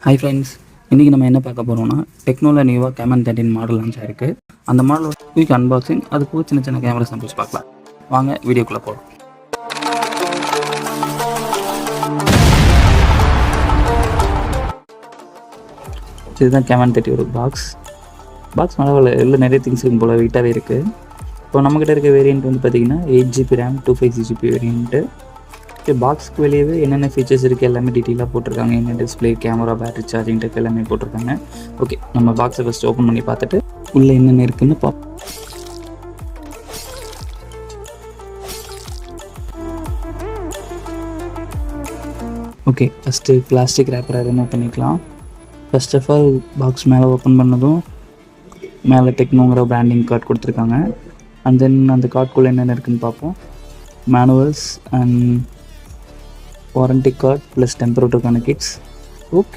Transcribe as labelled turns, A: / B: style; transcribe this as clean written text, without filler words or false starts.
A: Hi friends, இன்றைக்கி நம்ம என்ன பார்க்க போகிறோம்னா டெக்னோவில் நியூவாக கேமன் 13 மாடல் லான்ச் ஆயிருக்கு. அந்த மாடலோட குயிக் அன்பாக்சிங், அது போக சின்ன சின்ன கேமரா சாம்பிள்ஸ் பார்க்கலாம். வாங்க வீடியோக்குள்ளே போகலாம். இதுதான் கேமன் 30 ஒரு பாக்ஸ் நல்லா எல்லாம் நிறைய திங்ஸ் இருக்கும் போல், வெயிட்டாகவே இருக்குது. இப்போ நம்மக்கிட்ட இருக்க வேரியண்ட் வந்து பார்த்திங்கன்னா 8GB RAM 256GB வேரியண்ட்டு. பாக்ஸ்க்கு வெளியவே என்னென்ன ஃபீச்சர்ஸ் இருக்குது எல்லாமே டீட்டெயிலாக போட்டிருக்காங்க. என்ன display, camera, battery, charging type எல்லாமே போட்டிருக்காங்க. ஓகே, நம்ம பாக்ஸை ஃபஸ்ட்டு ஓப்பன் பண்ணி பார்த்துட்டு உள்ளே என்னென்ன இருக்குதுன்னு பார்ப்போம். ஓகே, ஃபஸ்ட்டு பிளாஸ்டிக் ரேப்பரை ரிமூவ் பண்ணிக்கலாம். ஃபர்ஸ்ட் ஆஃப் ஆல் பாக்ஸ் மேலே ஓப்பன் பண்ணதும் மேலே டெக்னோங்கிற பிராண்டிங் கார்டு கொடுத்துருக்காங்க. அண்ட் தென் அந்த கார்டுக்குள்ளே என்னென்ன இருக்குதுன்னு பார்ப்போம். Manuals and warranty card plus டெம்பரேச்சருக்கான கிட்ஸ். ஓகே,